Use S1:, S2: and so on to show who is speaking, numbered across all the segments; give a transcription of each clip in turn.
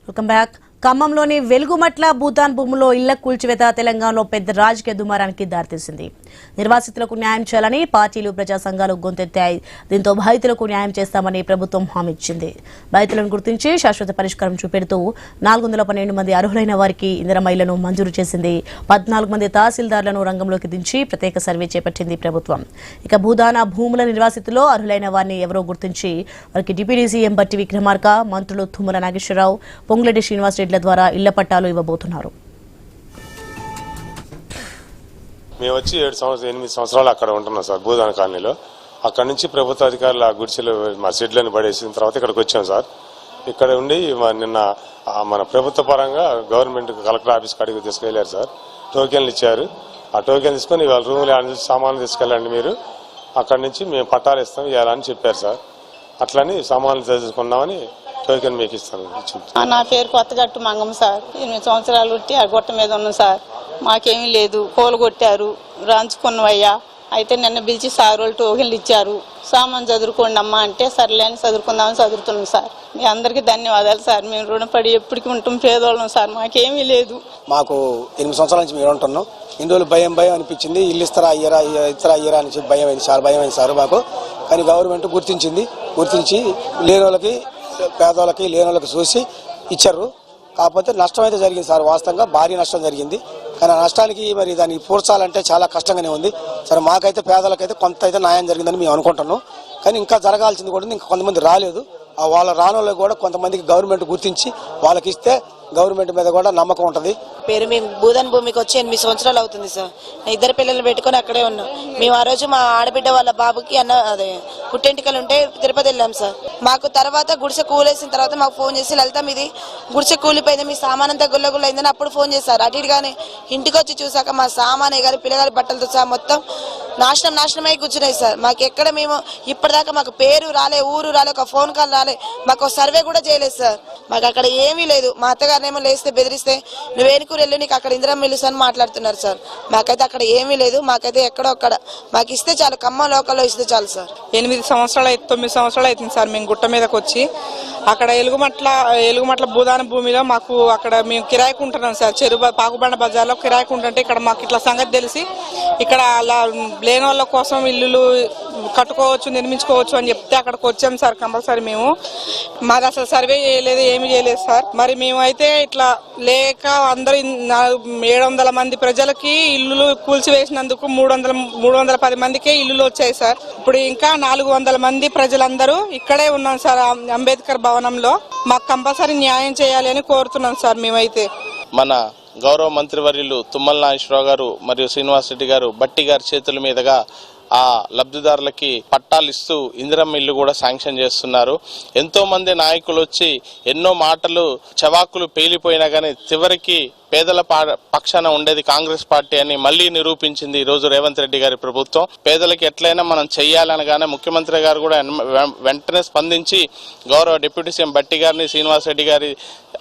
S1: Welcome back. ఖమ్మంలోని వెలుగుమట్ల భూతాన్ భూములో ఇళ్ల కూల్చివేత తెలంగాణలో పెద్ద రాజకీయ దుమారానికి దారితీసింది. నిర్వాసితులకు న్యాయం చేయాలని పార్టీలు ప్రజా సంఘాలు గొంతెత్తాయి. దీంతో బాధితులకు న్యాయం చేస్తామని ప్రభుత్వం హామీ ఇచ్చింది. బాధితులను గుర్తించి శాశ్వత పరిష్కారం చూపెడుతూ 412 మంది అర్హులైన వారికి ఇందిరమ్మ ఇళ్లను మంజూరు చేసింది. 14 మంది తహసీల్దార్లను రంగంలోకి దించి ప్రత్యేక సర్వే చేపట్టింది ప్రభుత్వం. ఇక భూదాన భూముల నిర్వాసితుల్లో అర్హులైన వారిని ఎవరో గుర్తించి వారికి డిప్యూటీ సీఎం బట్టి విక్రమార్క, మంత్రులు తుమ్మల నాగేశ్వరరావు, పొంగులేటి శ్రీనివాసరెడ్డి ద్వారా ఇళ్ల పట్టాలు ఇవ్వబోతున్నారు.
S2: మేము వచ్చి 8 సంవత్సరాలు అక్కడ ఉంటున్నాం సార్, భూదాన కాలనీలో. అక్కడ నుంచి ప్రభుత్వ అధికారులు ఆ గుడిసెలు మా షెడ్లను పడేసిన తర్వాత ఇక్కడికి వచ్చాం సార్. ఇక్కడ ఉండి నిన్న మన ప్రభుత్వ పరంగా గవర్నమెంట్ కలెక్టర్ ఆఫీస్ కాడికి తీసుకెళ్లారు సార్. టోకెన్లు ఇచ్చారు. ఆ టోకెన్ తీసుకొని వాళ్ళ రూములు సామాన్లు తీసుకెళ్ళండి, మీరు అక్కడి నుంచి మేము పట్టాలు ఇస్తాం ఇవ్వాలని చెప్పారు సార్. అట్లని సామాన్లు తీసుకున్నామని టోకెన్ మీకు ఇస్తాను.
S3: నా పేరు కొత్తగట్టు మంగమ్మ సార్. 8 సంవత్సరాలు ఉట్టి ఆ గుట్ట మీద ఉన్నాం సార్. మాకేమీ లేదు, కోలు కొట్టారు, రాంచుకున్నవయ్యా. అయితే నిన్న పిలిచి సార్ వాళ్ళు టోకెన్లు ఇచ్చారు. సామాన్ చదువుకోండి అమ్మా అంటే సర్లే అని చదువుకుందామని చదువుతున్నాం సార్. మీ అందరికీ ధన్యవాదాలు సార్. మేము రుణపడి ఎప్పటికీ ఉంటాం, పేదవాళ్ళం సార్. మాకేమీ లేదు.
S4: మాకు 8 సంవత్సరాల నుంచి మేము ఉంటున్నాం. ఇన్ని రోజులు భయం అనిపించింది. ఇల్లు ఇస్తారా అయ్యారా అని చెప్పి భయం అయింది, చాలా భయం అయింది సార్ మాకు. కానీ గవర్నమెంట్ గుర్తించి లేని వాళ్ళకి, పేదవాళ్ళకి, లేని వాళ్ళకి చూసి ఇచ్చారు. కాకపోతే నష్టం అయితే జరిగింది సార్, వాస్తవంగా భారీ నష్టం జరిగింది. కానీ ఆ నష్టానికి మరి దాన్ని పూడ్చాలంటే చాలా కష్టంగానే ఉంది. సరే, మాకైతే పేదలకైతే కొంత అయితే న్యాయం జరిగిందని మేము అనుకుంటున్నాం. కానీ ఇంకా జరగాల్సింది కూడా ఇంకా కొంతమంది రాలేదు. వాళ్ళ రానులకు కూడా కొంతమందికి గవర్నమెంట్ గుర్తించి వాళ్ళకి ఇస్తే గవర్నమెంట్ మీద కూడా నమ్మకం ఉంటుంది.
S5: పేరు మేము భూదాన్ భూమికి వచ్చి 8 సంవత్సరాలు అవుతుంది సార్. 2 పిల్లలు పెట్టుకుని అక్కడే ఉన్నాం. మేము ఆ రోజు మా ఆడబిడ్డ వాళ్ళ బాబుకి అదే పుట్టెంటికలు ఉంటే తిరుపతి వెళ్ళాం సార్. మాకు తర్వాత గుడిసె కూలేసిన తర్వాత మాకు ఫోన్ చేసి, లలిత మీది గుడిసె కూలిపోయింది, మీ సామాన్ అంతా గుల్ల అయిందని అప్పుడు ఫోన్ చేశారు. అటు ఇటుగానే ఇంటికి వచ్చి చూసాక మా సామానే గారి పిల్లగారి బట్టలతో సహా మొత్తం నాశనమై కూర్చున్నాయి సార్. మాకు ఎక్కడ మేము ఇప్పటిదాకా మాకు పేరు రాలే, ఊరు రాలే, ఒక ఫోన్ కాల్ రాలే, మాకు సర్వే కూడా చేయలేదు సార్. మాకు అక్కడ ఏమీ లేదు. మా అత్తగారినేమో లేస్తే బెదిరిస్తే నువ్వు వేనుకూరు వెళ్ళు, నీకు అక్కడ ఇందిరమ్మ ఇల్లు అని మాట్లాడుతున్నారు సార్. మాకైతే అక్కడ ఏమీ లేదు. మాకైతే ఎక్కడో అక్కడ మాకు ఇస్తే చాలు, ఖమ్మం లోకల్లో ఇస్తే చాలు సార్.
S3: 9 సంవత్సరాలు అవుతుంది సార్ మేము గుట్ట మీదకి వచ్చి. అక్కడ ఎలుగుమట్ల భూదాన భూమిలో మాకు అక్కడ మేము కిరాయికి ఉంటున్నాం సార్. పాకుబండ బజార్లో కిరాయికి ఉంటుంటే ఇక్కడ మాకు ఇట్లా సంగతి తెలిసి ఇక్కడ అలా లేని వాళ్ళ కోసం ఇల్లులు కట్టుకోవచ్చు, నిర్మించుకోవచ్చు అని చెప్తే అక్కడికి వచ్చాం సార్. కంపల్సరీ మేము మాది అసలు సర్వే చేయలేదు, ఏమి చేయలేదు సార్. మరి మేము అయితే ఇట్లా లేక అందరూ 700 మంది ప్రజలకి ఇల్లులు కూల్చివేసినందుకు 310 మందికే ఇల్లులు వచ్చాయి సార్. ఇప్పుడు ఇంకా 400 మంది ప్రజలందరూ ఇక్కడే ఉన్నాం సార్, అంబేద్కర్ భవనంలో. మాకు కంపల్సరీ న్యాయం చేయాలి అని కోరుతున్నాం సార్. మేమైతే
S6: మన గౌరవ మంత్రివర్యులు తుమ్మల నాగేశ్వరరావు గారు మరియు శ్రీనివాసరెడ్డి గారు, బట్టి గారి చేతుల మీదుగా ఆ లబ్ధిదారులకి పట్టాలు ఇస్తూ ఇందిరమ్మ ఇల్లు కూడా శాంక్షన్ చేస్తున్నారు. ఎంతో మంది నాయకులు వచ్చి ఎన్నో మాటలు చవాకులు పేలిపోయినా కానీ చివరికి పేదల పక్షాన ఉండేది కాంగ్రెస్ పార్టీ అని మళ్లీ నిరూపించింది ఈ రోజు రేవంత్ రెడ్డి గారి ప్రభుత్వం. పేదలకు ఎట్లయినా మనం చెయ్యాలనగానే ముఖ్యమంత్రి గారు కూడా వెంటనే స్పందించి గౌరవ డిప్యూటీ సీఎం బట్టి గారిని, శ్రీనివాసరెడ్డి గారి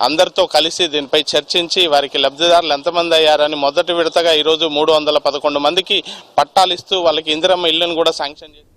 S6: అందరితో కలిసి దీనిపై చర్చించి వారికి లబ్ధిదారులు ఎంతమంది అయ్యారని మొదటి విడతగా ఈరోజు 311 మందికి పట్టాలు ఇస్తూ వాళ్ళకి ఇందిరమ్మ ఇళ్లను కూడా శాంక్షన్ చేశారు.